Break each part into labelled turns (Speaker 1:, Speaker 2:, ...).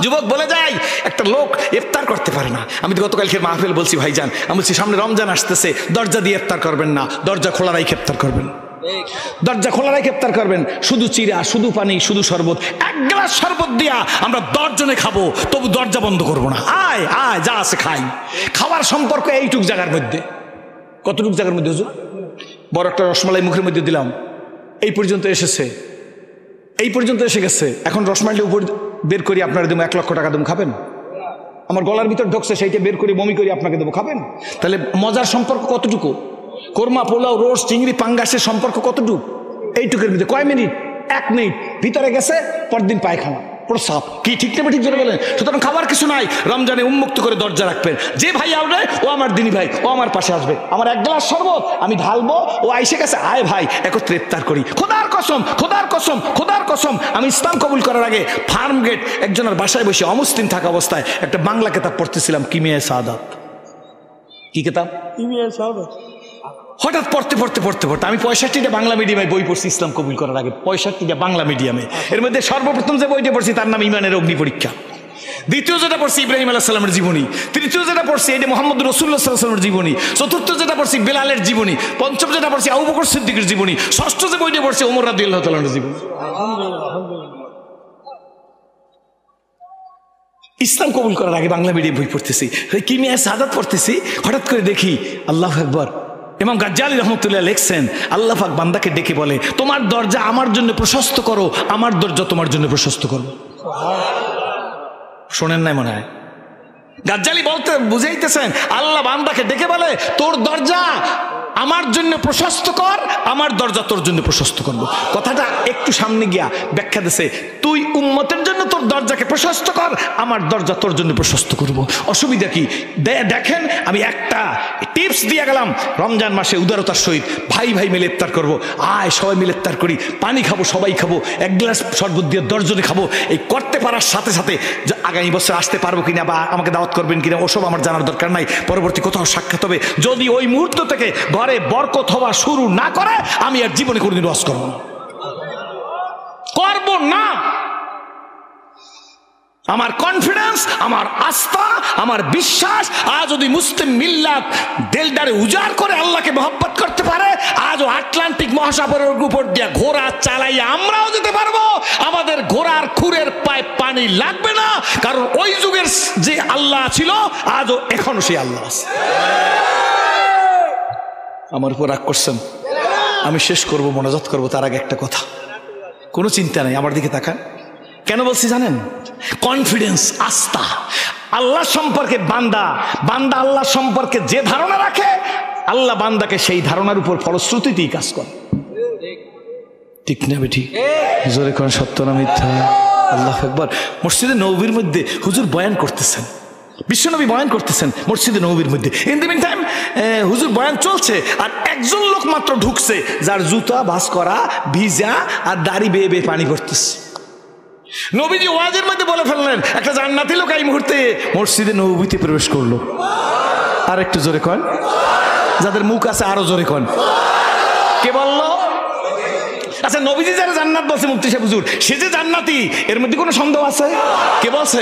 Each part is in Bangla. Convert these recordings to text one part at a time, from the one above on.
Speaker 1: যুবক বলে যায় একটা লোক ইফতার করতে পারে না। আমি তো গতকালকে মাহফিল বলছি ভাইজান, আমি বলছি সামনে রমজান আসতেছে, দরজা দিয়ে ইফতার করবেন না, দরজা খোলা রাখে ইফতার করবেন। দরজা খোলা রাখে ইফতার করবেন, শুধু চিরা, শুধু পানি, শুধু শরবত। এক গ্লাস শরবত দিয়া আমরা 10 জনে খাবো, তবু দরজা বন্ধ করবো না। আয় আয় যা আছে খাই। খাওয়ার সম্পর্ক এইটুক জায়গার মধ্যে। কতটুক জায়গার মধ্যে হুজুর? বড় একটা রসমালাই মুখের মধ্যে দিলাম, এই পর্যন্ত এসেছে, এই পর্যন্ত এসে গেছে। এখন রসমালাই উপর বের করি আপনারা দেবো, 1 লক্ষ টাকা দেবো, খাবেন? আমার গলার ভিতর ঢুকছে, সেইটা বের করে বমি করি আপনাকে দেবো, খাবেন? তাহলে মজার সম্পর্ক কতটুকু? কোরমা, পোলাও, রোস্ট, চিংড়ি, পাঙ্গাসের সম্পর্ক কতটুকু? এইটুকুর ভিতরে কয় মিনিট? 1 মিনিট। ভিতরে গেছে, পরদিন পায়খানা, প্রসাব। কি ঠিক না ঠিক জোরে বলেন? সুতরাং খাবার কিছু নাই। রমজানে উন্মুক্ত করে দরজা রাখবেন। যে ভাই আসবে ও আমার দিনী ভাই, ও আমার পাশে আসবে, আমার 1 গ্লাস শরবত আমি ঢালবো, ও আইসে গেছে, আয় ভাই একত্রে ইফতার করি। খোদার কসম, খোদার কসম, খোদার কসম, আমি ইসলাম কবুল করার আগে ফার্ম গেট একজনের বাসায় বসে অমুসলিম থাকা অবস্থায় একটা বাংলা কিতাব পড়তেছিলাম, কিমিয়া সাদাত। কি কিতাব? কিমিয়া সাদাত। হঠাৎ পড়তে পড়তে পড়তে পড়তে আমি 65টা বাংলা মিডিয়ামে বই পড়ছি ইসলাম কবুল করার আগে। 65টা বাংলা মিডিয়ামে। এর মধ্যে সর্বপ্রথম যে বইটা পড়ছি তার নাম ইমানের অগ্নি পরীক্ষা। দ্বিতীয় যেটা পড়ছি ইব্রাহিম আলাইহিস সালামের জীবনী। তৃতীয় যেটা পড়ছি এটা মুহাম্মদ রাসূলুল্লাহ সাল্লাল্লাহু আলাইহি ওয়াসাল্লামের জীবনী। চতুর্থ যেটা পড়ছি বেলালের জীবনী। পঞ্চম যেটা পড়ছি আবু বকর সিদ্দিকের জীবনী। ষষ্ঠ যে বইটা পড়ছি ওমর রাদিয়াল্লাহু তাআলার জীবনী। ইসলাম কবুল করার আগে বাংলা মিডিয়াম বই পড়তেছি, কিমিয়া সাদাত পড়তেছি, হঠাৎ করে দেখি আল্লাহু আকবার, ইমাম গাজ্জালী রহমতুল্লাহ লিখছেন, আল্লাহ পাক বান্দাকে ডেকে বলে, তোমার দরজা আমার জন্য প্রশস্ত করো, আমার দরজা তোমার জন্য প্রশস্ত করো। শোনেন নাই মনে হয়? গাজ্জালী বলতে বুঝাইতেছেন, আল্লাহ বান্দাকে ডেকে বলে, তোর দরজা আমার জন্য প্রশস্ত কর, আমার দরজা তোর জন্য প্রশস্ত করবো। কথাটা একটু সামনে গিয়া ব্যাখ্যা দিছে, তুই উম্মতের জন্য তোর দরজাকে প্রশস্ত কর, আমার দরজা তোর জন্য প্রশস্ত করবো। অসুবিধা কি? দেখেন আমি একটা টিপস দিয়ে গেলাম, রমজান মাসে উদারতার সহিত ভাই ভাই মিলে ইফতার করবো। আয় সবাই মিলে ইফতার করি, পানি খাবো, সবাই খাবো, 1 গ্লাস শরবত দিয়ে 10 জনে খাবো। এই করতে পারার সাথে সাথে আগামী বছর আসতে পারবো কিনা বা আমাকে দাওয়াত করবেন কিনা ওসব আমার জানার দরকার নাই। পরবর্তী কোথাও সাক্ষাৎ হবে, যদি ওই মুহূর্ত থেকে ঘরে বরকত হওয়া শুরু না করে আমি আর জীবনে কোনোদিন ওয়াজ করবো না, করবো না। আমার কনফিডেন্স, আমার আস্থা, আমার বিশ্বাস, আজ যদি মুসলিম মিল্লাত দেলদারে উজাড় করে আল্লাহকে মহব্বত করতে পারে, আজও আটলান্টিক মহাসাগরের উপর দিয়ে ঘোড়া চালাইয়া আমরাও যেতে পারবো। আমাদের ঘোড়ার খুরের পায়ে পানি লাগবে না, কারণ ওই যুগের যে আল্লাহ ছিল আজও এখনো সেই আল্লাহ আছে। আমার উপর রাগ করছেন? আমি শেষ করবো, মোনাজাত করবো, তার আগে একটা কথা, কোনো চিন্তা নেই, আমার দিকে তাকান। কেন বলছি জানেন? কনফিডেন্স, আস্থা আল্লাহ সম্পর্কে। বান্দা আল্লাহ সম্পর্কে যে ধারণা রাখে, আল্লাহ বান্দাকে সেই ধারণার উপর ফলশ্রুতিতেই কাজ করে। ঠিক না বেঠি? জোরে কোন সত্য না মিথ্যা? আল্লাহু আকবার। মসজিদে নববীর মধ্যে হুজুর বয়ান করতেছেন, বিশ্বনবী বয়ান করতেছেন মসজিদে নববীর মধ্যে। ইন দি মিন টাইম হুজুর বয়ান চলছে, আর একজন লোক মাত্র ঢুকছে, যার জুতা ভাঁজ করা, ভিজা, আর দাড়ি বেয়ে বেয়ে পানি পড়তেছে। নবীজি ওয়াজের মধ্যে বলে ফেললেন, একটা জান্নাতি লোক এই মুহূর্তে মসজিদে নববীতে প্রবেশ করলো। আর একটু জোরে কন, যাদের মুখ আছে আরো জোরে কন। কে বললো? আচ্ছা, নবীজি যারা জান্নাত বলছে মুফতি সাহেব হুজুর, সে যে জান্নাতি, এর মধ্যে কোনো সন্দেহ আছে? কে বলছে?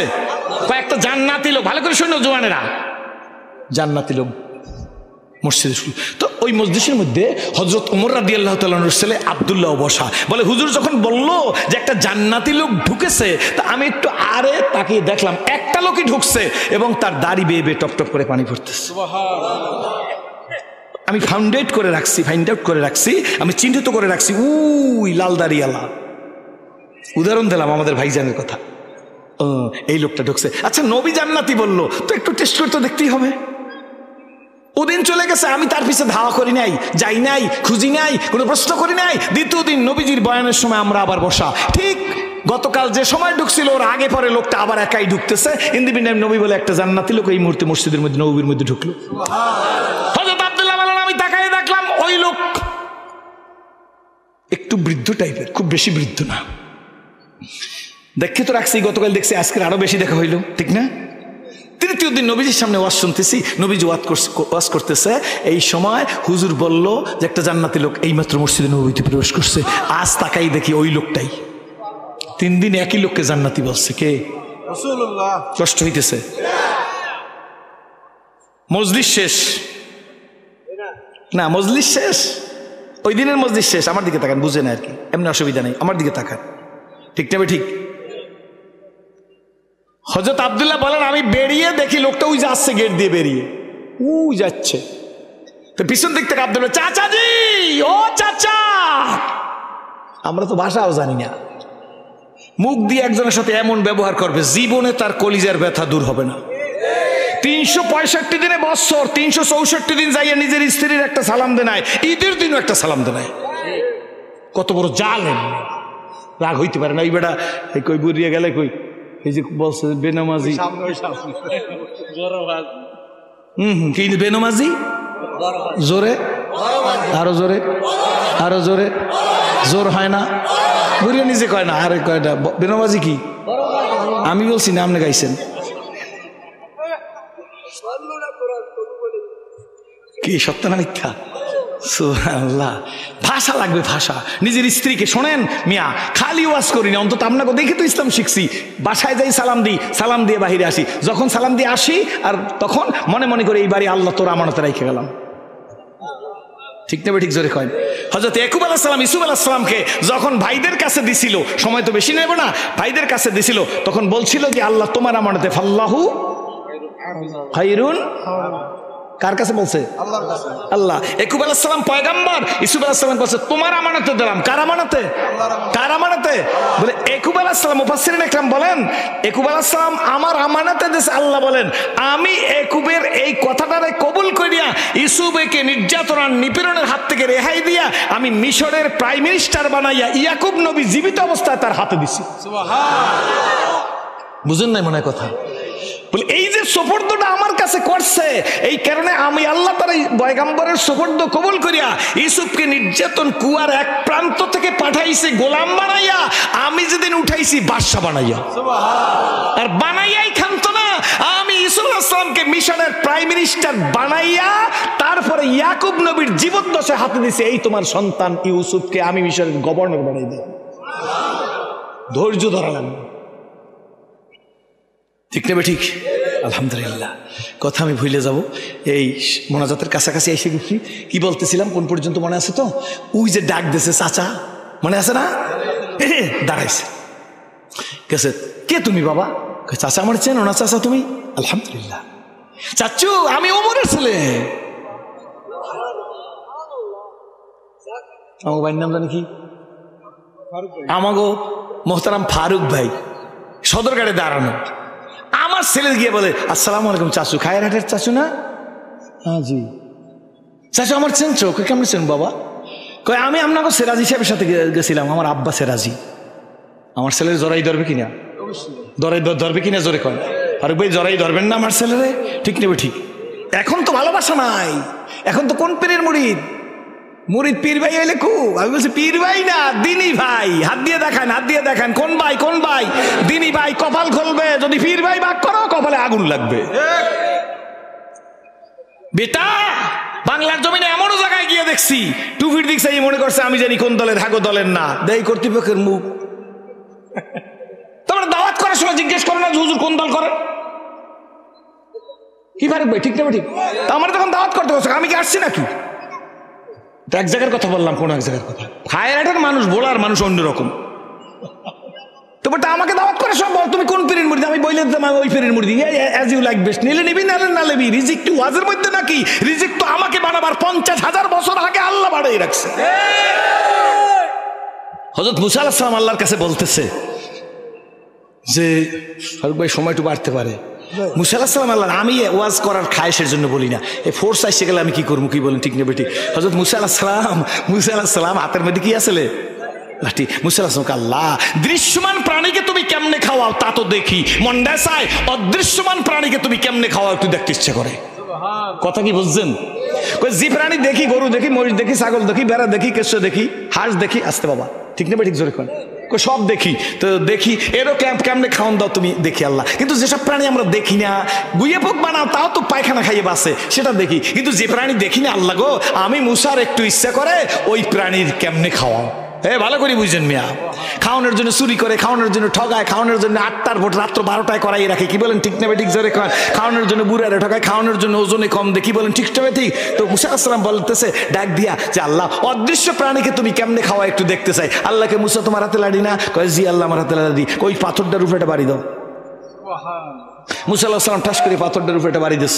Speaker 1: কয়েকটা জান্নাতি লোক, ভালো করে শুনো জোয়ানেরা, জান্নাতি লোক মসজিদে শুরু। তো ওই মসজিদের মধ্যে হযরত ওমর রাদিয়াল্লাহু তাআলার ছেলে আব্দুল্লাহ বসা। বলে হুজুর যখন বললো যে একটা জান্নাতি লোক ঢুকেছে, তা আমি একটু আরে তাকিয়ে দেখলাম একটা লোকই ঢুকছে এবং তার দাড়ি বেয়ে বেয়ে টপ টপ করে পানি পড়তেছে। আমি ফাইন্ড আউট করে রাখছি, আমি চিহ্নিত করে রাখছি, উই লাল দাড়িওয়ালা। উদাহরণ দিলাম আমাদের ভাইজানের কথা, এই লোকটা ঢুকছে। আচ্ছা, নবী জান্নাতি বললো তো একটু টেস্ট করে তো দেখতেই হবে। ওদিন চলে গেছে, আমি তার পিছে ধাওয়া করি নাই, যাই নাই, খুঁজি নাই, কোনো প্রশ্ন করি নাই। দ্বিতীয় দিন নবীজির বয়ানের সময় আমরা আবার বসা। ঠিক গতকাল যে সময় ঢুকছিল ওর আগে পরে লোকটা আবার একাই ঢুকতেছে। ইন দি মিন টাইম নবী বলে একটা জান্নাতি লোক এই মুহূর্তে মসজিদের মধ্যে নবীর মধ্যে ঢুকলো। হযরত আব্দুল্লাহ বলেন, আমি তাকায় দেখলাম ওই লোক একটু বৃদ্ধ টাইপের, খুব বেশি বৃদ্ধ না। দেখে তো রাখছি, গতকাল দেখছি, আজকে আরো বেশি দেখা হইলো, ঠিক না? তৃতীয় দিন নবীজির সামনে ওয়াজ শুনতেছি, নবীজি ওয়াজ করতেছে। এই সময় হুজুর বলল যে একটা জান্নাতি লোক এইমাত্র মসজিদে নববীতে প্রবেশ করছে। আজ তাকাই দেখি ওই লোকটাই। 3 দিন একই লোককে জান্নাতি বলছে। কে? কষ্ট হইতেছে। মজলিস শেষ না, মজলিস শেষ, ওই দিনের মজলিস শেষ। আমার দিকে তাকান, বুঝে না আর কি, এমনি অসুবিধা নেই, আমার দিকে তাকান, ঠিক না? ঠিক। হযরত আব্দুল্লাহ বলেন, আমি বেরিয়ে দেখি লোকটা ওই যাচ্ছে, গেট দিয়ে বেরিয়ে ওই যাচ্ছে। তো পিছন দিক থেকে আব্দুল্লাহ, চাচাজি, ও চাচা। আমরা তো ভাষাও জানি না, মুখ দিয়ে একজনের সাথে এমন ব্যবহার করবে জীবনে তার কলিজার ব্যথা দূর হবে না। 365 দিনে বছর 364 দিন যাইয়া নিজের স্ত্রীর একটা সালাম দেনায়, ঈদের দিনও একটা সালাম দেনায়। কত বড় জালেম! রাগ হইতে পারে না ওই বেটা, কই বুড়িয়ে গেলে, কই এই যে বলছে বেনামাজি, কি বেনামাজি, জোরে, আরো জোরে, আরো জোরে, জোর হয় না, বুড়িয়ে নিজে কয় না, আরে কয়টা বেনামাজি কি আমি বলছি না, আপনি গাইছেন কি? সত্য না মিথ্যা? সুবহানাল্লাহ। ভাষা লাগবে, ভাষা। নিজের স্ত্রীকে শোনেন মিয়া, খালি ওয়াজ করি না, অন্তত আপনাকে দেখে তো ইসলাম শিখছি। বাসায় যাই সালাম দিই, সালাম দিয়ে বাহিরে আসি, যখন সালাম দিয়ে আসি আর তখন মনে মনে করে এই বাড়ি আল্লাহ তোর আমানতে রেখে গেলাম, ঠিক না? ঠিক জোরে কয়। হযরত ইয়াকুব আলাইহিস সালাম ইউসুফ আলাইহিস সালামকে যখন ভাইদের কাছে দিছিল, সময় তো বেশি নেব না, ভাইদের কাছে দিছিল, তখন বলছিল যে আল্লাহ তোমার আমানতে, ফাল্লাহু খায়রুন। কার কাছে বলছে? আল্লাহ। ইয়াকুব আলাইহিস সালাম পয়গম্বর, ইউসুফ আলাইহিস সালাম বলছে তোমার আমানতে দিলাম। কার আমানতে? কার আমানতে? বলে ইয়াকুব আলাইহিস সালাম। মুফাসসিরিন ইকরাম বলেন ইয়াকুব আলাইহিস সালাম আমার আমানতে দিয়েছে। আল্লাহ বলেন আমি ইয়াকুবের এই কথাটারে কবুল করিয়া ইউসুফকে নির্যাতন আর নিপীড়নের হাত থেকে রেহাই দিয়া আমি মিশরের প্রাইম মিনিস্টার বানাইয়া ইয়াকুব নবী জীবিত অবস্থায় তার হাতে দিছি। সুবহানাল্লাহ। বুঝেন নাই মনে কথা? বলে এই যে সুপর্দটা আমার কাছে করছে, এই কারণে আমি আল্লাহ তার পয়গম্বরের সুপর্দ কবুল করিয়া ইউসুফকে নির্যাতন কুয়ার এক প্রান্ত থেকে পাঠাইছে গোলাম বানাইয়া, আমি যেদিন উঠাইছি বাদশা বানাইয়া। সুবহানাল্লাহ। আর বানাইয়াই খান্ত না, আমি ইউসুফ আলাইহিস সালামকে মিশরের প্রাইম মিনিস্টার বানাইয়া তারপরে ইয়াকুব নবীর জীবদ্দশায় হাতে দিয়েছে, এই তোমার সন্তান ইউসুফকে আমি মিশরের গভর্নর বানাই দিই। ধৈর্য ধরালাম, ঠিক নেবে? ঠিক। আলহামদুলিল্লাহ। কথা আমি ভুলে যাব, এই মোনাজাতের কাছাকাছি এসে গেছি। কি বলতেছিলাম, কোন পর্যন্ত মনে আছে তো? ওই যে ডাক দিয়েছে চাচা, মনে আছে না? দাঁড়াইছে, কেছে কে তুমি বাবা? চাচা আমার চেনো না চাচা তুমি? আলহামদুলিল্লাহ। চাচু আমি ওমরের ছেলে। আমার ভাইয়ের নাম জানি কি? আমাগো মোহতারাম ফারুক ভাই, সদরঘাটে দাঁড়ানো। আমার ছেলে গিয়ে বলে আসসালামু আলাইকুম চাচু, খায়রহাটের চাচু না? হ্যাঁ জি। চাচু আমার চেনছো? কেমন চেন বাবা? কয় আমি আপনাকে সেরাজি সাহেবের সাথে গেছিলাম, আমার আব্বা সেরাজি। আমার ছেলের জড়াই ধরবে কিনা? জড়াই ধরবে কিনা জোরে কয়। ফারুক ভাই জড়াই ধরবেন না আমার ছেলেরে? ঠিক নেবে? ঠিক। এখন তো ভালোবাসা নাই, এখন তো কোন পীরের মুরিদ? মুরিদ পীর ভাই হইলে খুব। আমি বলছি পীর ভাই না, দিনী ভাই। হাত দিয়ে দেখান, হাত দিয়ে দেখান, কোন ভাই? কোন ভাই? দিনী ভাই। কপাল খুলবে যদি পীর ভাই ভাগ করো, কপালে আগুন লাগবে। বেটা বাংলার জমিনে এমনও জায়গায় গিয়ে দেখছি, টুপির দিক চাই মনে করছে আমি জানি কোন দলের, হাগো দলের না, দেই কর্তৃপক্ষের মুখ। তোমরা দাওয়াত করার সময় জিজ্ঞেস করো না হুজুর কোন দল করে? কি ফারুক ভাই, ঠিক না? ঠিক। আমার তখন দাওয়াত করতে বলছে, আমি কি আসছি নাকি? এক জায়গার কথা বললাম, কোন এক জায়গার কথা। খায়রহাটের মানুষ, বোলার মানুষ অন্যরকম। তো বেটা আমাকে দাওয়াত করে সব বল তুমি কোন পীরের মুরিদ? আমি বললে আমি ওই পীরের মুরিদ। অ্যাজ ইউ লাইক বেস্ট, নিলে নিবি নালে না নিবি। রিজিক কি ওয়াজের মধ্যে নাকি? রিজিক তো আমাকে বানাবার 50,000 বছর আগে আল্লাহ বাড়াই রাখছে। হযরত মুসা আলাইহিস সালাম আল্লাহর কাছে বলতেছে যে ফারুক ভাই সময়টুকু বাড়তে পারে। মুসা আলাইহিস সালাম আল্লাহ, আমি ওয়াজ করার খায়েশের জন্য বলি না, এই ফোর্স আসছে গেলে আমি কি করবো? কি বলেন, ঠিক নেবে? ঠিক। হযরত মুসা আলাইহিস সালাম হাতের মধ্যে কি আসলে লাঠি। মুসা আলাইহিস সালাম আল্লাহ দৃশ্যমান প্রাণীকে তুমি কেমনে খাওয়াও তা তো দেখি, মন্ডা চায় অদৃশ্যমান প্রাণীকে তুমি কেমনে খাওয়াও একটু দেখতে ইচ্ছে করে। কথা কি বুঝছেন? যে প্রাণী দেখি, গরু দেখি, মহিষ দেখি, ছাগল দেখি, ভেড়া দেখি, কেঁচো দেখি, হাঁস দেখি, আসতে বাবা, ঠিক নেবে? ঠিক জোরে করেন। সব দেখি তো দেখি, এরও কেমনে খাওয়ান দাও তুমি দেখি আল্লাহ। কিন্তু যেসব প্রাণী আমরা দেখি না, গুইয়ে পোক বানাও তাও তো পায়খানা খাইয়ে বাসে, সেটা দেখি। কিন্তু যে প্রাণী দেখি না আল্লাহ গো, আমি মুসার একটু ইচ্ছা করে ওই প্রাণীর কেমনে খাওয়াও। ভালো করে বুঝছেন মিয়া, খাওয়ানোর জন্য চুরি করে, খাওয়ানোর জন্য ঠগায়, খাওয়ানোর জন্য 8টার ভোট রাত্র 12টায় করাই রাখে, কি বলেন ঠিক না ঠিক জোরে কন, খাওয়ানোর জন্য বুড়ারে ঠগায়, খাওয়ানোর জন্য ওজনে কম দেয়, কি বলেন ঠিক না ঠিক। তো মুসা আলাইহিস সালাম বলতেছে ডাক দিয়া যে আল্লাহ অদৃশ্য প্রাণীকে তুমি কেমনে খাওয়া একটু দেখতে চাই। আল্লাহকে মুসা তোমার হাতে লাড়ি না? কয় জি আল্লাহ আমার হাতে লাড়ি। ওই পাথরটার উপরে একটা বাড়ি দাও। মুসা আলাইহিস সালাম ঠাস করে পাথরটার উপরে একটা বাড়ি দিস,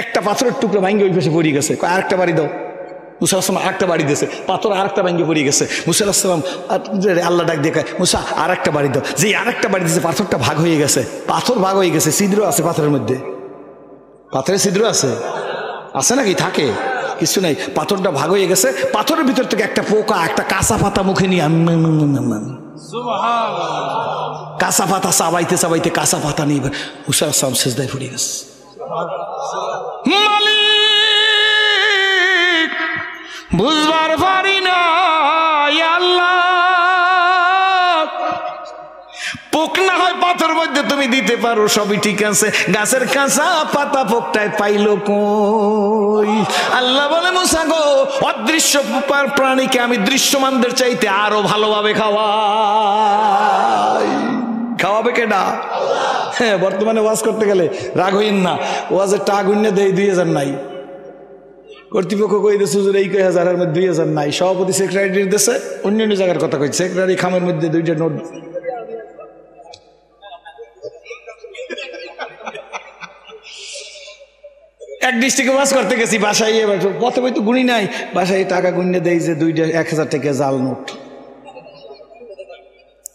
Speaker 1: একটা পাথরের টুকরো ভাঙ্গে ওই পাশে পড়ে গেছে। আরেকটা বাড়ি দাও। মুসা আলাইহিস সালাম আরেকটা বাড়ি দিয়েছে, পাথর আরেকটা ভাঙ্গে পড়ে গেছে। মুসা আলাইহিস সালাম আল্লাহ ডাক দিয়ে মুসা আরেকটা বাড়ি দাও। যে আরেকটা বাড়ি দিয়েছে পাথরটা ভাগ হয়ে গেছে, পাথর ভাগ হয়ে গেছে, ছিদ্র আছে পাথরের মধ্যে, পাথরের ছিদ্র আছে, আছে নাকি? থাকে কিছু নাই, পাথরটা ভাগ হয়ে গেছে। পাথরের ভিতর থেকে একটা পোকা একটা কাঁচা পাতা মুখে নিয়ে কাঁচা পাতা চাবাইতে চাবাইতে কাঁচা পাতা নিয়ে মুসা আলাইহিস সালাম সিজদায় পড়ে গেছে। মালিক বুঝবার পারি না আল্লাহ, পোক না হয় পাথর মধ্যে তুমি দিতে পারো, সবই ঠিক আছে, গাছের কাঁচা পাতা পোকটায় পাইলো কই? আল্লাহ বলে মুসা গো, অদৃশ্য প্রাণীকে আমি দৃশ্যমানদের চাইতে আরো ভালোভাবে খাওয়াই। খাওয়াবে কেডা? হ্যাঁ, বর্তমানে ওয়াজ করতে গেলে রাগ হইন না, ওয়াজের টাকা গুণে দেয় 2000 নাই, কর্তৃপক্ষ কই দিয়েছে হুজুর এই 1000-এর মধ্যে 2000 নাই, সভাপতি সেক্রেটারি দিয়েছে, অন্যান্য জায়গার কথা কইছে, সেক্রেটারি খামের মধ্যে 2টা নোট। এক ডিস্ট্রিক্টে ওয়াজ করতে গেছি, বাসায় প্রথমে তো গুণি নাই, বাসায় টাকা গুণে দেয় যে 2টা 1000 টাকা জাল নোট।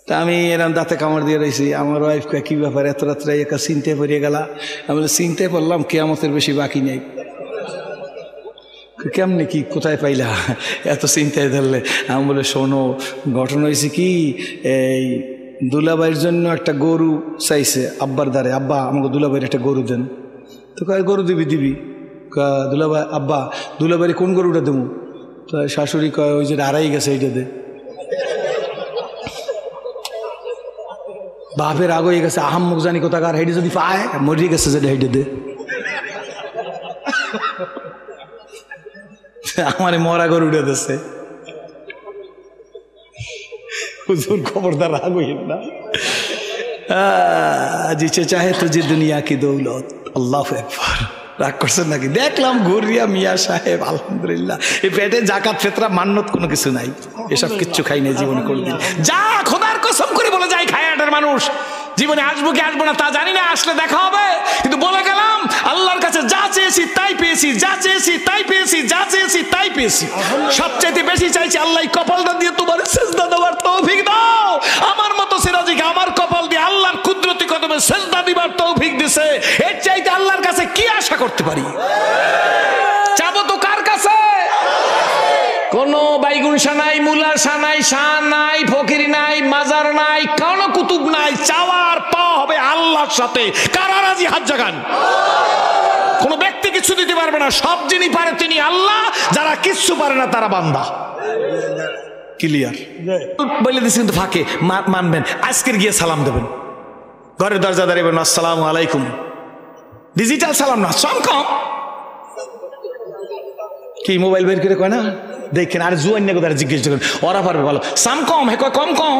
Speaker 1: তা আমি এরকম দাঁতে কামড় দিয়ে রয়েছি, আমার ওয়াইফ কয় কি ব্যাপার এত রাত্রে একা চিন্তায় পড়িয়ে গেলা? আমি বলে চিন্তায় পড়লাম কিয়ামতের বেশি বাকি নেই। কেমনি কি কোথায় পাইলা এত চিন্তায় ধরলে? আমি বলে শোনো, ঘটনা হয়েছে কি, এই দুলাভাইয়ের জন্য একটা গরু চাইছে আব্বার দ্বারে, আব্বা আমাকে দুলাভাইয়ের একটা গরু দেন। তো কয় গরু দিবি? দুলাভাই আব্বা দুলাভাইয়ের কোন গরুটা দেবো? তো শাশুড়ি কয় ওই যে হারাই গেছে এইটা দে। বাপের আগ হয়ে গেছে, আহাম্মুক জানি কোথাকার, হেঁটে যদি পায় মরিয়ে গেছে যেটা হেঁটে দে। আমার মরা গরু উঠে দিচ্ছে। হুজুর খবরদার রাগ হইন না, জিসে চাহে তুঝে দুনিয়া কি দৌলত। আল্লাহু আকবার। রাগ করছেন নাকি? দেখলাম ঘুরিয়া মিয়া সাহেব আলহামদুলিল্লাহ, এই পেটে জাকাত ফেতরা মান্নত কোনো কিছু নাই, এসব কিচ্ছু খাই নাই জীবনে কোনদিন। যা খোদার কসম করে বলে যাই খায়াটের মানুষ, জীবনে আসবো কি আসবো না তা জানি না, আসলে দেখা হবে, কিন্তু বলে গেলাম আল্লাহর কাছে যা চেয়েছি তাই পেয়েছি, যা চেয়েছি তাই পেয়েছি, যা চেয়েছি তাই পেয়েছি। সবচাইতে বেশি চাইছি আল্লাহ কপালটা দিয়ে তোমার সেজদা দেওয়ার তৌফিক দাও। আমার মতো সিরাজিকে আমার কপাল দিয়ে আল্লাহর কুদরতি কদমে সেজদা দিবার তৌফিক দিছে, এর চাইতে আল্লাহর কাছে কি আশা করতে পারি? চাবো তো কার কাছে? কোন বাইগুন শাহ নাই, মুলা শাহ নাই, শাহ নাই, ফকির নাই, মাজার নাই, কোন কুতুব নাই, চাওয়ার পাওয়া হবে আল্লাহর সাথে। কারা রাজি হাত জাগান? কোন ব্যক্তি কিছু দিতে পারবে না, সব যিনি পারে তিনি আল্লাহ, যারা কিচ্ছু পারে না তারা বান্দা। ক্লিয়ার বলে দিচ্ছি, কিন্তু ফাঁকে মানবেন। আজকের গিয়ে সালাম দেবেন, ঘরের দরজা দাঁড়িয়েবেন, আসসালামু আলাইকুম, ডিজিটাল সালাম না, সব কম কি মোবাইল বের করে কয় না, দেখেন আর জুয়ান না কোথায় জিজ্ঞেস করেন, ওরা পারবে ভালো, সাম কম হে কয় কম কম।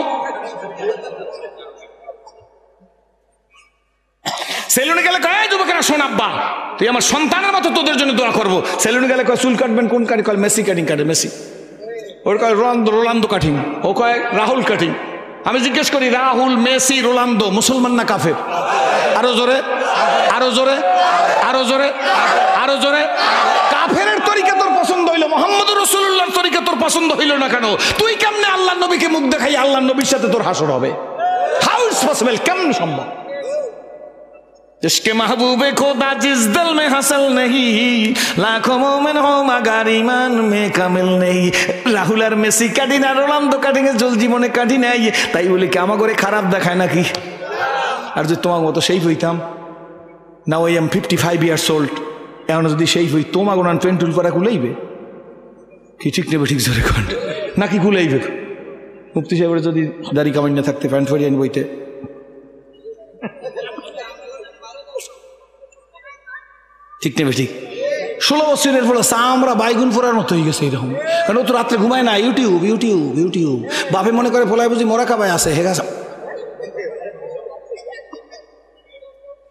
Speaker 1: সেলুনে গেলে কয় যুবকেরা শোন আব্বা, তুই আমার সন্তানের মতো তোদের জন্য দোয়া করবো। সেলুনে গেলে কয় চুল কাটবেন কোন কাটি? কয় মেসি কাটিং কাটে, মেসি। ওর কয় রোনালদো কাটিং, ও কয় রাহুল কাটিং। আমি জিজ্ঞেস করি রাহুল, মেসি, রোনালদো মুসলমান না কাফের? আরো জোরে, আরো জোরে, আরো জোরে, আরো জোরে। কাফের তরিকা তোর পছন্দ হইলো, মোহাম্মদুর রাসূলুল্লাহর তরিকা তোর পছন্দ হইলো না কেন? তুই কেমনে আল্লাহর নবীকে মুখ দেখাই আল্লাহর নবীর সাথে তোর হাসর হবে? How it's possible? কেমন সম্ভব? ইশকে মাহবুবে খোদা জিস দিল মে হাসল নেহি, লাখো মোমেন হো মাগার ঈমান মে কামিল নেই। রাহুল আর মেসি কাটি না, রোনালদো কাটিং এ জল জীবনে কাটি নাই, তাই বলে কি আমার করে খারাপ দেখায় নাকি? আর যদি তোমার মতো সেই হইতাম, now I am 55 years old, এখন যদি সেই হই তোমার গোনান পেন্টুল করা কুলাইবে কি? ঠিক নেবে ঠিক জোরে কন, নাকি কুলাইবে? মুফতি সাহেবের যদি দাড়ি কামাই না থাকতে প্যান্ট ফরিয়ে বইতে, ঠিক নেবে ঠিক? 16 বছরের ফলে আমরা বাইগুন ফোরার মতো হয়ে গেছে এরকম, কারণ ও তো রাত্রে ঘুমায় না, ইউটিউব ইউটিউব ইউটিউব। বাপে মনে করে ফোলায় বুঝি মরা কাবায় আছে হেগা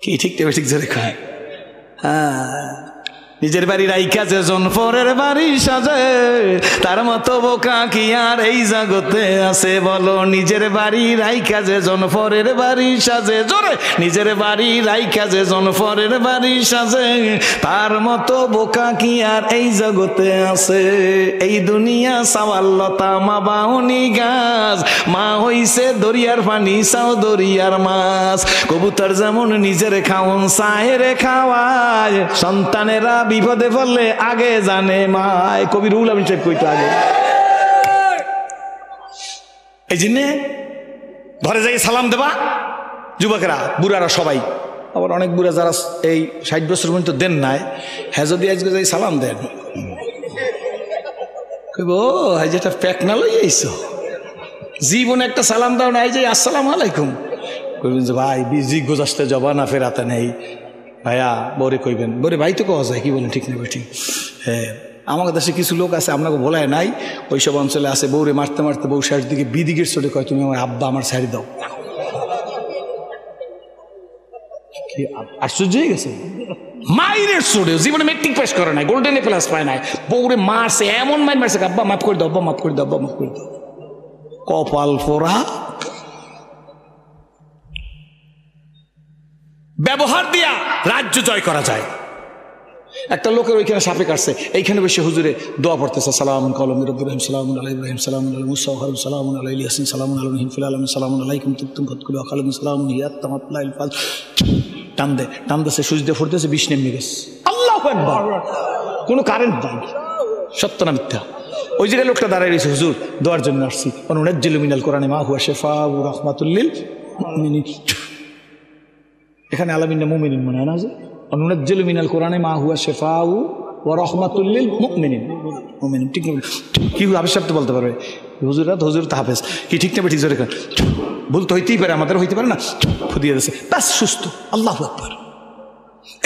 Speaker 1: কি ঠিক টেবে ঠিক জোরে খায়। হ্যাঁ, নিজের বাড়ি রাইখা যে জন পরের বাড়ি সাজে, তার মতো বোকা কি আর এই জগতে আছে বলো? নিজের বাড়ি রাইখা যে জন পরের বাড়ি সাজে, জোরে, নিজের বাড়ি রাইখা যে জন পরের বাড়ি সাজে, তার মতো বোকা কি আর এই জগতে আছে? এই দুনিয়া সাওয়াল্লতা মা বাউনি গাছ, মা হইছে দরিয়ার পানি চাও দরিয়ার মাছ। কবুতর যেমন নিজের খাওন সাহেরে খাওয়ায়, সন্তানেরা বিপদে পড়লে আগে জানে মায়। কবি রুহুল আমিন সাহেব কইতো আগে। এই জন্য ঘরে যাই সালাম দেবা যুবকেরা, বুড়ারা সবাই। আবার অনেক বুড়া যারা এই 60 বছর পর্যন্ত দেন নাই, হ্যাঁ যদি আজকে যাই সালাম দেন, কইব এই যেটা প্যাক না লই আইছো, জীবনে একটা সালাম দাও নাই যে আসসালামু আলাইকুম। কইবেন যে ভাই জিজ্ঞোস আসতে যাবা না ফেরাতে নেই ভাইয়া, বরে কইবেন, বরে ভাই তো কওয়া যায়, কি বলেন ঠিক না ঠিক? হ্যাঁ, আমাদের দেশে কিছু লোক আছে আপনাকে বলায় নাই, ওইসব অঞ্চলে আছে বউরে মারতে মারতে বউ শেষ দিকে বিদিকের চোটে কয় তুমি আমার আব্বা আমার ছাড়ি দাও। কি আশ্চর্য হয়ে গেছে, মাইরের চোটে জীবনে মেট্রিক পাস করে নাই, গোল্ডেন এ প্লাস পায় নাই, বউরে মারছে, এমন মাইর মারছে আব্বা মাফ করে দাও, আব্বা মাফ করে দাও, আব্বা মাফ করে দাও। কপাল পোড়া। ব্যবহার দিয়া রাজ্য জয় করা যায়। একটা লোকের ওইখানে সাপে কাটছে, এইখানে বসে হুজুরে দোয়া পড়তেছে, সালামুন কওলাম মির রাব্বির রহিম, সালামুন আলা ইব্রাহিম, সালামুন আলা মুসা, সালামুন আলা ইয়াসিন, সালামুন আলা নূহ ফিল আলামিন, সালামুন আলাইকুম তিবতুম ফাদখুলু খালাদিন, সালামুন হিয়াত তামাতলাইল ফাল। টান দে টান দেছে, সুজ দিয়ে ফুটতেছে, বিষ নেমে গেছে। আল্লাহু আকবার। কোনো কারেন্ট নাই, সত্য না মিথ্যা? ওই জায়গায় লোকটা দাঁড়ায় রয়েছে, হুজুর দোয়ার জন্য আসছি। অনুনাজ্জিলু মিনাল কোরআনি মা হুয়া শিফাউ ওয়া রাহমাতুল লিল মুমিনিন। এখানে আলামিন মুমিনিন মনে হয় না? অনুনাজ্জিলু মিনাল কোরআনি মা হুয়া শিফাউ ওয়া রাহমাতুল লিল মুমিনিন। মুমিনিন ঠিক না? কি আবিষ্কার তো বলতে পারবে হুজুরা, হুজুর তো হাফেজ, কি ঠিক না ঠিক জোরে কর। ভুল তো হইতেই পারে, আমাদের হইতে পারে না, ফুদিয়ে দিয়েছে ব্যাস সুস্থ। আল্লাহু আকবার।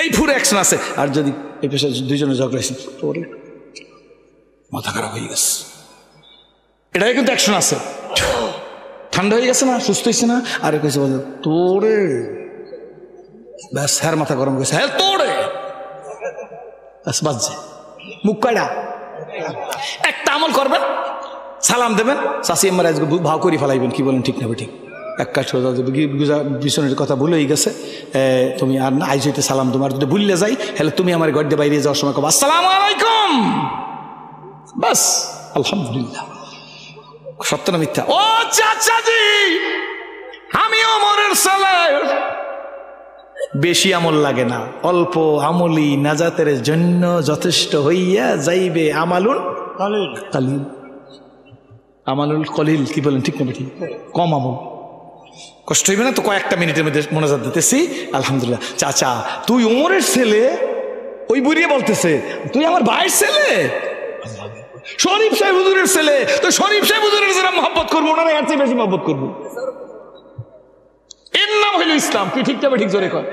Speaker 1: এই পুরো অ্যাকশন আছে। আর যদি এই পেশায় দুইজনে ঝগড়া হয়েছে, তোরে মাথা খারাপ হয়ে গেছে, এটাই কিন্তু অ্যাকশন আছে। ঠান্ডা হয়ে গেছে না, সুস্থ হয়েছে না, আর কেছে বলে তোরে, ব্যাস হ্যার মাথা গরম গেছে, হ্যাঁ তোরে, ব্যাস বাজছে মুখ কয়টা। একটা আমল করবেন, সালাম দেবেন, চাষি আমার আজকে ভাও করে ফেলাইবেন, কি বলেন ঠিক না ঠিক? এক কাজ পিছনের কথা ভুলে গেছে, তুমি আর না আইজ হইতে সালাম, তোমার যদি ভুললে যাই হলে তুমি আমার ঘর দিয়ে বাইরে যাওয়ার সময় কব আসসালামু আলাইকুম, বাস আলহামদুলিল্লাহ। সত্য না মিথ্যা? ও চাচাজি, আমি ওমরের সালাম। বেশি আমল লাগে না, অল্প আমলি নাজাতের জন্য যথেষ্ট হইয়া যাইবে। আমালুন কালিল, আমালুল কলিল, কি বলেন ঠিক না ঠিক? কম আমল, কষ্ট হইবে না তো। কয়েকটা মিনিটের মধ্যে মোনাজাত দিতেছি। আলহামদুলিল্লাহ। চাচা তুই ওমরের ছেলে, ওই বুড়িয়ে বলতেছে তুই আমার ভাইয়ের ছেলে, শরীফ সাহেব হুজুরের ছেলে, তো শরীফ সাহেব হুজুরের যারা মহব্বত করবো ওনারা এর চেয়ে বেশি মহব্বত করবো। এর নাম হইল ইসলাম। তুই ঠিক যাবে ঠিক জোরে কর।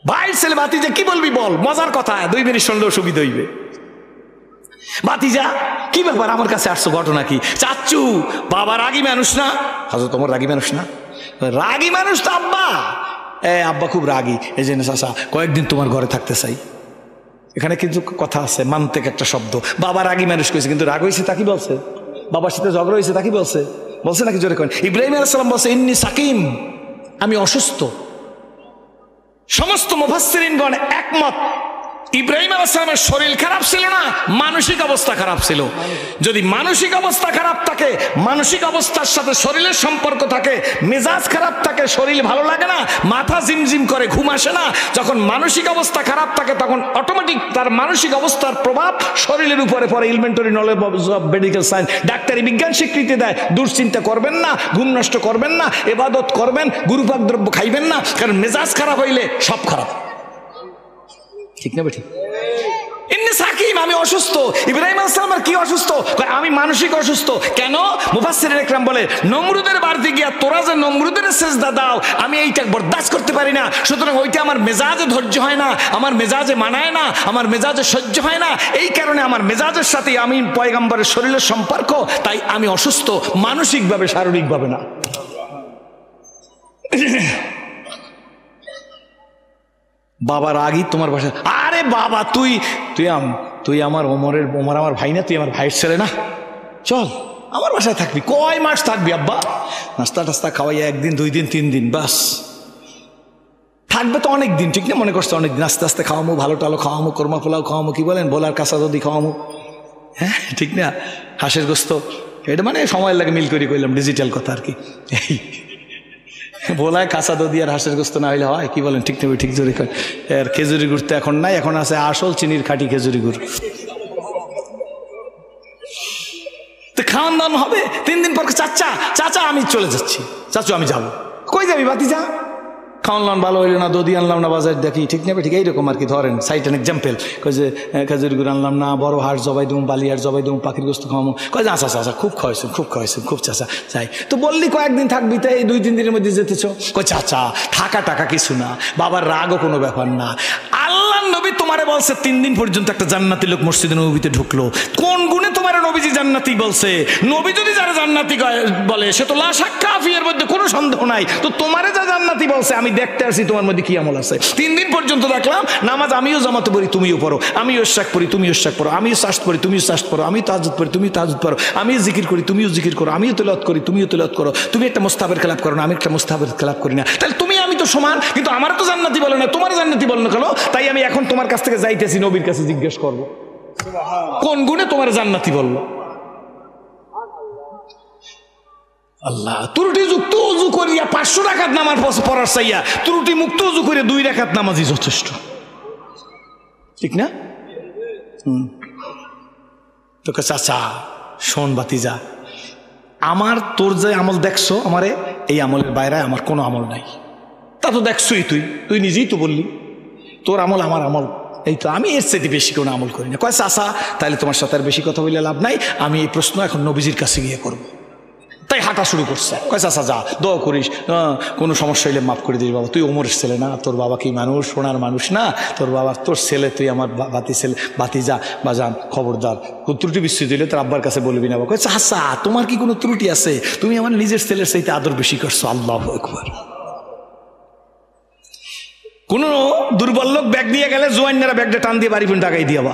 Speaker 1: ভাইয়ের ছেলে ভাতিজা কি বলবি বল, মজার কথা, 2 মিনিট শুনলেও সুবিধা হইবে। ভাতিজা কি ব্যাপার, আমার কাছে আসছো, ঘটনা কি? চাচ্চু বাবা রাগী মানুষ না? হাজর তোমার রাগী মানুষ না? রাগী মানুষ তো আব্বা। আব্বা খুব রাগী, এই জন্য চাচা কয়েকদিন তোমার ঘরে থাকতে চাই। এখানে কিন্তু কথা আছে, মানতে একটা শব্দ। বাবা রাগী মানুষ কইছে, কিন্তু রাগ হয়েছে তা কি বলছে? বাবার সাথে ঝগড়া হয়েছে তা কি বলছে? বলছে নাকি জোরে করেন? ইব্রাহিম আলাইহিস সালাম বলছে ইন্নী সাকিম, আমি অসুস্থ। সমস্ত মুফাসসিরিনগণ একমত, ইব্রাহিম আলাইহিস সালামের শরীর খারাপ ছিল না, মানসিক অবস্থা খারাপ ছিল। যদি মানসিক অবস্থা খারাপ থাকে, মানসিক অবস্থার সাথে শরীরের সম্পর্ক থাকে, মেজাজ খারাপ থাকে, শরীর ভালো লাগে না, মাথা জিমজিম করে, ঘুম আসে না। যখন মানসিক অবস্থা খারাপ থাকে তখন অটোমেটিক তার মানসিক অবস্থার প্রভাব শরীরের উপরে পড়ে। Elementary knowledge of medical science, ডাক্তারি বিজ্ঞান স্বীকৃতি দেয়। দুশ্চিন্তা করবেন না, ঘুম নষ্ট করবেন না, ইবাদত করবেন, গুরুপাক দ্রব্য খাইবেন না, কারণ মেজাজ খারাপ হইলে সব খারাপ। ঠিক না ঠিক? ইন্নি সাকিম, আমি অসুস্থ। ইব্রাহিম আলাইহিস সালাম কি অসুস্থ? আমি মানসিক অসুস্থ। কেন? মুফাসসিরিন ইকরাম বলে নমরুদের বাড়িতে গিয়া তোরা যে নমরুদের সেজদা দাও, আমি এইটা বরদাস্ত করতে পারি না, সুতরাং ওইটা আমার মেজাজে ধৈর্য হয় না, আমার মেজাজে মানায় না, আমার মেজাজে সহ্য হয় না, এই কারণে আমার মেজাজের সাথে আমি পয়গম্বরের শরীরের সম্পর্ক, তাই আমি অসুস্থ, মানসিকভাবে শারীরিকভাবে না। বাবার আগেই তোমার বাসা, আরে বাবা তুই আমার ওমর আমার ভাই না, তুই আমার ভাইয়ের ছেলে না, চল আমার বাসায় থাকবি। কয় মাস থাকবি আব্বা? নাস্তা টাস্তা খাওয়াই 1 দিন 2 দিন 3 দিন বাস, থাকবে তো অনেক দিন, ঠিক না? মনে করছে অনেক দিন, আস্তে আস্তে খাওয়ামো, ভালো টালো খাওয়ামো, কর্মা পোলাও খাওয়ামো, কি বলেন, বোলার কাঁচা যদি খাওয়ামো, হ্যাঁ ঠিক না, হাঁসের গোস্ত, এটা মানে সময় লাগে, মিল করে কইলাম, ডিজিটাল কথা আর কি। বলায় কাঁচা দদি আর হাঁসের গোস্ত না হইলে হয়, কি বলেন, ঠিক না? ঠিক জোরে কয়। আর খেজুরি গুড় তো এখন নাই, এখন আছে আসল চিনির খাঁটি খেজুরি গুড়। তো খাওয়ান দাওয়ান হবে। 3 দিন পর চাচা আমি চলে যাচ্ছি। চাচু আমি যাবো। কই যাবি ভাতিজা? খাওয়ান ভালো হইলো না, দদি আনলাম না, বাজার দেখি, ঠিক না? ঠিক এইরকম আর কি, ধরেন সাইট অ্যান এক্সাম্পল। কই যে খেজুরি গুড় আনলাম না, বড় হাঁস জবাই দেবো, বালি হাঁস জবাই দেবো, পাখির গোস্ত খাওয়াবো। কয় যে আচ্ছা চাচা খুব খাওয়াইছেন, খুব চাচা চাই। তো বললি কয়েকদিন থাকবি, তাই এই 2-3 দিনের মধ্যে যেতেছ। কই চাচা থাকা টাকা কিছু না, বাবার রাগও কোনো ব্যাপার না। আল্লাহ নবী তোমারে বলছে 3 দিন পর্যন্ত একটা জান্নাতি লোক মসজিদে নববীতে ঢুকলো, কোন গুণে তোমারে নবীজি জান্নাতি বলছে? নবী যদি যারা জান্নাতি বলে সে তো লা শাক্কা ফি, এর মধ্যে কোনো সন্দেহ নাই। তো তোমারে যা জান্নাতি বলছে, আমি দেখতে আসি তোমার মধ্যে কি আমল আছে। 3 দিন পর্যন্ত দেখলাম নামাজ আমিও জামাতে পড়ি, তুমিও পড়ো, আমিও ইশরাক পড়ি, তুমিও ইশরাক পড়ো, আমিও সাজদ পড়ি, তুমিও সাজদ পড়ো, আমিও তাহাজ্জুদ পড়ি, তুমিও তাহাজ্জুদ পড়ো, আমিও জিকির করি, তুমিও জিকির করো, আমিও তিলাওয়াত করি, তুমিও তিলাওয়াত করো, তুমি একটা মুস্তাহাবের খেলাপ করো না, আমি একটা মুস্তাহাবের খেলাপ করি না, তাহলে তুমি আমি তো সমান। কিন্তু আমারও তো জান্নাতি বলে না, তোমার জান্নাতি বলে না কেন? তাই আমি এখন তোমার কাছ থেকে যাইতেছি, নবীর কাছে জিজ্ঞেস করবো কোন গুণে তোমার জান্নাতি বললো। আল্লাহ ত্রুটি যুক্ত উজু করিয়া 500 রাকাত নামাজ পড়ার চাইয়া ত্রুটি মুক্ত উজু করে 2 রাকাত নামাজই যথেষ্ট, ঠিক না? তোকে চাচা শোন বাতিজা, আমার তোর যে আমল দেখছো আমারে, এই আমলের বাইরে আমার কোনো আমল নাই। তা তো দেখছোই, তুই নিজেই তো বললি তোর আমল আমার আমল, এই তো আমি এর চাইতে বেশি কোনো আমল করি না। কয় চাচা তাহলে তোমার সাথে আর বেশি কথা বললে লাভ নাই, আমি এই প্রশ্ন এখন নবীজির কাছে গিয়ে করবো। তাই হাঁটা শুরু করছে। কয় চাচা যা, দোয়া করিস, কোনো সমস্যা হইলে মাফ করে দিস বাবা, তুই ওমরের ছেলে না, তোর বাবা কি মানুষ, সোনার মানুষ না, তোর বাবা তোর ছেলে, তুই আমার বাতি যা বাজান, খবরদার ত্রুটি বিস্তৃত হইলে তোর আব্বার কাছে বলবি না। কয় চাচা তোমার কি কোনো ত্রুটি আছে? তুমি আমার নিজের ছেলের চাইতে আদর বেশি করছো। আল্লাহু আকবার। কোন দুর্বল লোক ব্যাগ দিয়ে গেলে জোয়ান্নারা ব্যাগটা টান দিয়ে বাড়ি পর্যন্ত টাকাই দিয়াবা,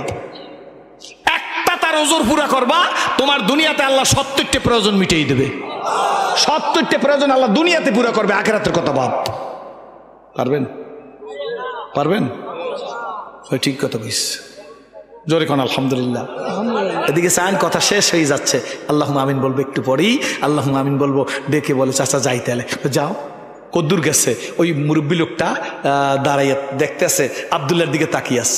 Speaker 1: একটা তার ওজোর পুরা করবা, তোমার দুনিয়াতে আল্লাহ 70টা প্রয়োজন মিটিয়ে দেবে। 70টা প্রয়োজন আল্লাহ দুনিয়াতে পুরা করবে, আখিরাতের কথা বাদ। পারবেন? ঠিক কথা বলিস, জোরে কোন আলহামদুলিল্লাহ। এদিকে চান কথা শেষ হয়ে যাচ্ছে, আল্লাহুম্মা আমিন বলবো একটু পরেই, আল্লাহুম্মা আমিন বলবো, ডেকে বলে চাচা যাই তাহলে। যাও। কদ্দুর গেছে, ওই মুরব্বী লোকটা দাঁড়াইয়া দেখতেছে, আব্দুল্লাহর দিকে তাকিয়াস।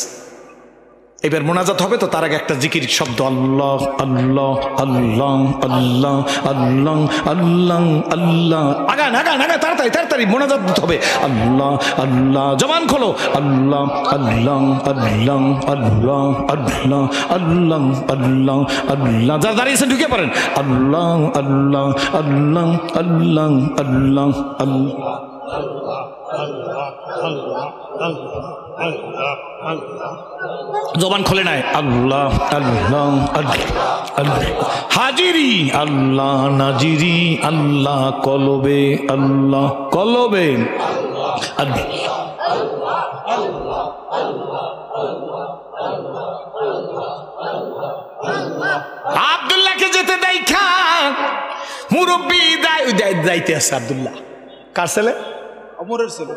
Speaker 1: এবার মোনাজাত হবে তো তার আগে একটা জিকির শব্দ, আল্লাহ আল্লাহ আল্লাহ আল্লাহ আল্লাহ আল্লাহ আল্লাহ, আগান তাড়াতাড়ি মোনাজাত হবে। আল্লাহ আল্লাহ, জবান খোলো, আল্লাহ আল্লাহ আল্লাহ আল্লাহ আল্লাহ আল্লাহ আল্লাহ আল্লাহ, যারা দাঁড়িয়েছেন ঢুকে পড়েন, আল্লাহ আল্লাহ আল্লাহ আল্লাহ আল্লাহ আল্লাহ, জবান খোলে নাই, আল্লাহ আল্লাহ আল্লাহ, হাজিরি আল্লাহ, নাজিরি আল্লাহ, কলবে আল্লাহ, কলবে আব্দুল্লাহকে যেতে দেখা মুরব্বী যাইতে আছে। আব্দুল্লাহ কার ছেলে? ওমরের ছেলে।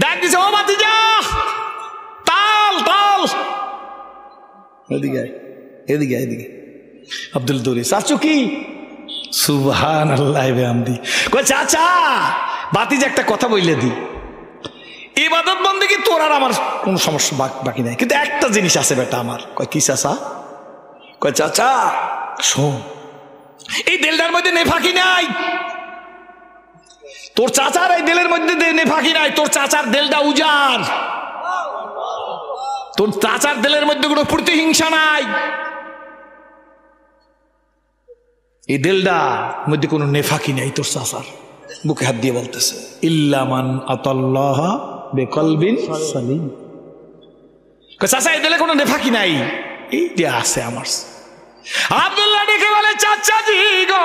Speaker 1: ডাক দিছে, ও ভাতিজা তাল তাল, এদিকে আব্দুল দৌড়ি, চাচু কি? সুবহানাল্লাহ বিহামদি। কই চাচা ভাতিজা একটা কথা বইলে দি, ইবাদত বন্দেগী তোর আর আমার কোনো সমস্যা বাকি নাই, কিন্তু একটা জিনিস আছে বেটা আমার। কয় কি চাচা? কয় চাচা শোন, এই দেলটার মধ্যে নেফাকি নাই, তোর চাচার এই দেলের মধ্যে নেফাকি নাই, তোর চাচার দেলটা উজার। তোর চাচার দিলের মধ্যে কোনো প্রতিহিংসা নাই, এই দিলটা মধ্যে কোনো নেফাকি নাই তোর চাচার। বুকে হাত দিয়ে বলতেছে ইল্লামান আতাল্লাহ বিকলবিন সালিম। চাচা এই দিলে কোনো নেফাকি নাই, এই যে আছে আমার। আব্দুল্লাহ ডেকে বলে চাচাজি গো,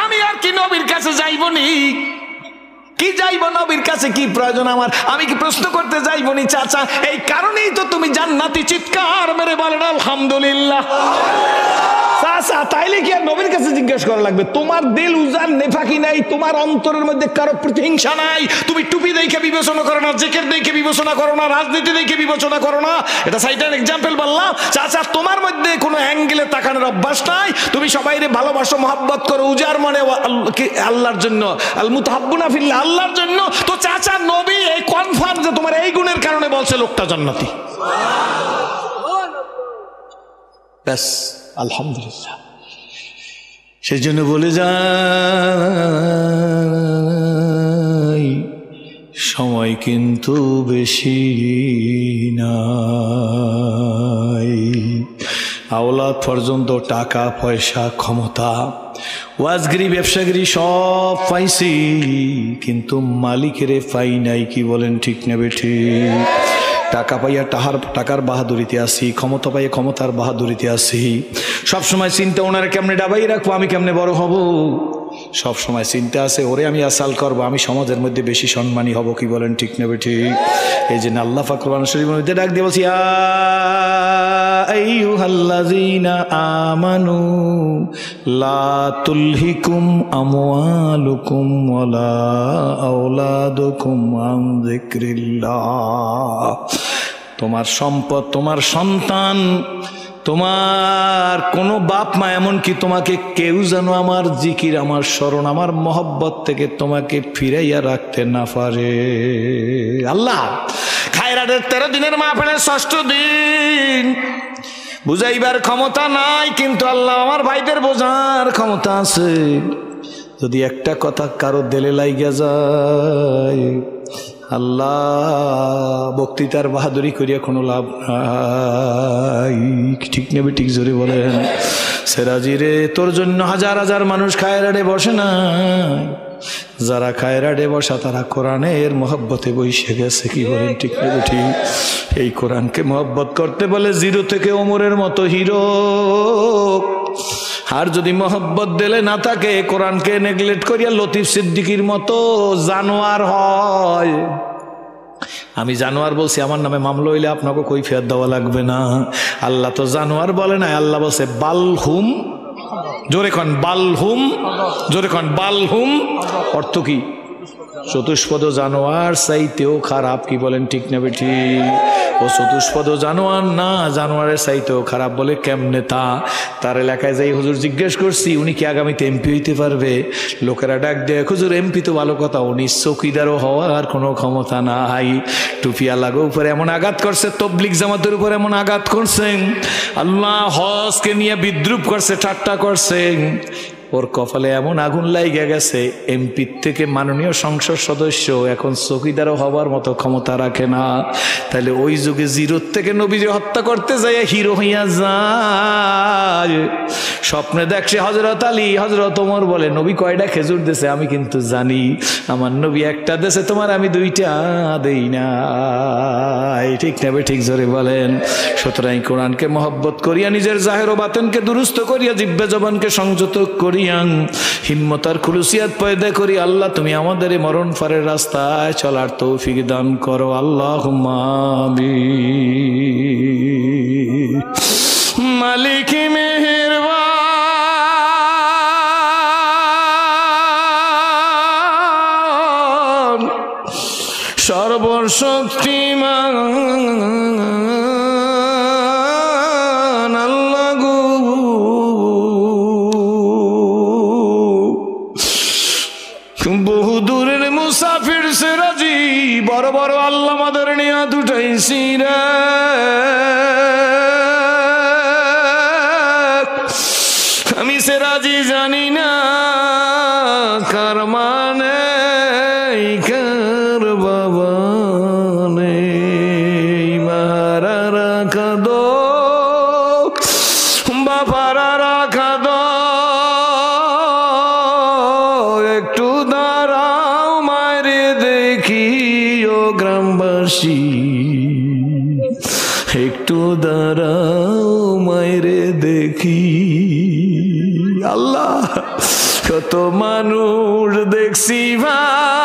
Speaker 1: আমি আর কি নবীর কাছে যাইবনি? কি যাইব নবীর কাছে, কি প্রয়োজন আমার? আমি কি প্রশ্ন করতে যাইবনি চাচা? এই কারণেই তো তুমি জান্নাতি। চিৎকার মেরে বলেন আলহামদুলিল্লাহ। চাচা তাইলে কি আর নবীর কাছে জিজ্ঞেস করা লাগবে? তোমার দিল উজান নেফাকি নাই, তোমার অন্তরের মধ্যে কারো প্রতিহিংসা নাই, তুমি টুপি দেখে বিবেচনা করো না, জ্যাকেট দেখে বিবেচনা করো না, রাজনীতি দেখে বিবেচনা করো না। এটা সাইডের এক্সাম্পল বললাম। চাচা তোমার মধ্যে কোনো অ্যাঙ্গেলে তাকানোর অভ্যাস নাই, তুমি সবাইরে ভালোবাসো, মহব্বত করো উজার মনে আল্লাহর জন্য, আল মুতাহাব্বুনা ফিল্লাহ, আল্লাহর জন্য। তো চাচা নবী এই কনফার্ম যে তোমার এই গুণের কারণে বলছে লোকটা জান্নাতি। ব্যাস আলহামদুলিল্লাহ। সেই জন্য বলে যাই সময় কিন্তু বেশি নাই। আওলাদ পর্যন্ত টাকা পয়সা ক্ষমতা ওয়াজগিরি ব্যবসাগিরি সব পাইছি, কিন্তু মালিকেরে পাই নাই। কি বলেন ঠিক না বেঠিক? টাকা পাইয়া টাকার বাহাদুরিতে আসি, ক্ষমতা পাইয়া ক্ষমতার বাহাদুরিতে আসি। সবসময় চিন্তা ওনারা কেমনে ডাবাই রাখবো, আমি কেমনে বড় হব। সব সময় চিন্তা আছে ওরে আমি আসাল করবো, আমি সমাজের মধ্যে বেশি সম্মানী হব। কি বলেন ঠিক না বেঠিক? এই যে আল্লাহ পাক কোরআন শরীফের মধ্যে ডাক দিয়ে বলছি ইয়া আইয়ুহাল্লাযীনা আমানু লা তুলহিকুম আমওয়ালুকুম ওয়ালা আওলাদুকুম আন যিকরিল্লাহ। তোমার সম্পদ, তোমার সন্তান, তোমার কোনো বাপ মা, এমনকি তোমাকে কেউ যেন আমার জিকির, আমার স্মরণ, আমার মহব্বত থেকে তোমাকে ফিরাইয়া রাখতে না পারে। আল্লাহ খায়রাতের 13 দিনের মাহফিলের 6ষ্ঠ দিন বুঝাইবার ক্ষমতা নাই, কিন্তু আল্লাহ আমার ভাইদের বোঝার ক্ষমতা আছে। যদি একটা কথা কারো দিলে লাইগা যায়, আল্লাহ বক্তৃতার বাহাদুরি করিয়া কোনো লাভ নাই। ঠিক নেবে ঠিক জোরে বলেন। সেরাজি রে তোর জন্য হাজার হাজার মানুষ খায়রাটে বসে না, যারা খায়রাটে বসা তারা কোরআনের মহব্বতে বসে গেছে। কি বলেন ঠিক নেবে ঠিক? এই কোরআনকে মহব্বত করতে বলে জিরো থেকে ওমরের মতো হিরো। আর যদি মহব্বত দিলে না থাকে, কোরআনকে নেগলেক্ট করিয়া লতিফ সিদ্দিকীর মতো জানোয়ার হয়। আমি জানোয়ার বলছি, আমার নামে মামলা হইলে আপনাকে কৈফিয়ত দেওয়া লাগবে না। আল্লাহ তো জানোয়ার বলে না, আল্লাহ বলছে বালহুম। জোরে কন বালহুম, জোরে কন বালহুম। অর্থ কি? চতুষ্পদ জানোয়ার চাইতেও খারাপ। কি বলেন ঠিক না বেঠিক? ও চতুষ্পদ জানোয়ার না, জানোয়ারের চাইতেও খারাপ। বলে কেমনে? তার এলাকায় যাই হুজুর জিজ্ঞেস করছি, উনি কি আগামীতে এমপি হইতে পারবে? লোকেরা ডাক দেয়, হুজুর এমপি তো ভালো কথা, উনি চৌকিদারও হওয়ার কোনো ক্ষমতা নাই। টুপিয়া লাগো উপরে এমন আঘাত করছে, তবলিগ জামাতের উপর এমন আঘাত করছেন, আল্লাহ হজকে নিয়ে বিদ্রুপ করছে, ঠাট্টা করছেন। ওর কপালে এমন আগুন লাইগা গেছে, এমপি থেকে মাননীয় সংসদ সদস্য এখন চৌকিদারও হবার মতো ক্ষমতা রাখে না। তাহলে ওই যুগে জিরোর থেকে নবীজি হত্যা করতে যায় হিরো হইয়া যায়। স্বপ্নে দেখছে হযরত আলী, হযরত ওমর বলে নবী কয়টা খেজুর দেছে? আমি কিন্তু জানি আমার নবী একটা দেছে, তোমার আমি 2টা দেই না। ঠিক নেবে ঠিক জোরে বলেন। সুতরাং কোরআনকে মহব্বত করিয়া নিজের জাহের ও বাতেনকে দুরুস্ত করিয়া জিহ্বা জবানকে সংযত করিয়া হিম্মত আর খুলুসিয়াত পয়দা করি। আল্লাহ তুমি আমাদের এই মরণ ফারের রাস্তায় চলার তৌফিক দান করো। আল্লাহুম্মা আমিন। মালিক মেহেরবান, সর্বশক্তিমান, বহু দূরের মুসাফির সেরাজি, বড় বড় আল্লাহ আমাদের নিয়ে দুটাইছি রে। আমি সেরাজি জানি না কার মানে কার বাবা নেই। দেখি ও গ্রামবাসী, একটু দাঁড়াও মায়েরে দেখি। আল্লাহ, কত মানুষ দেখছি ভাই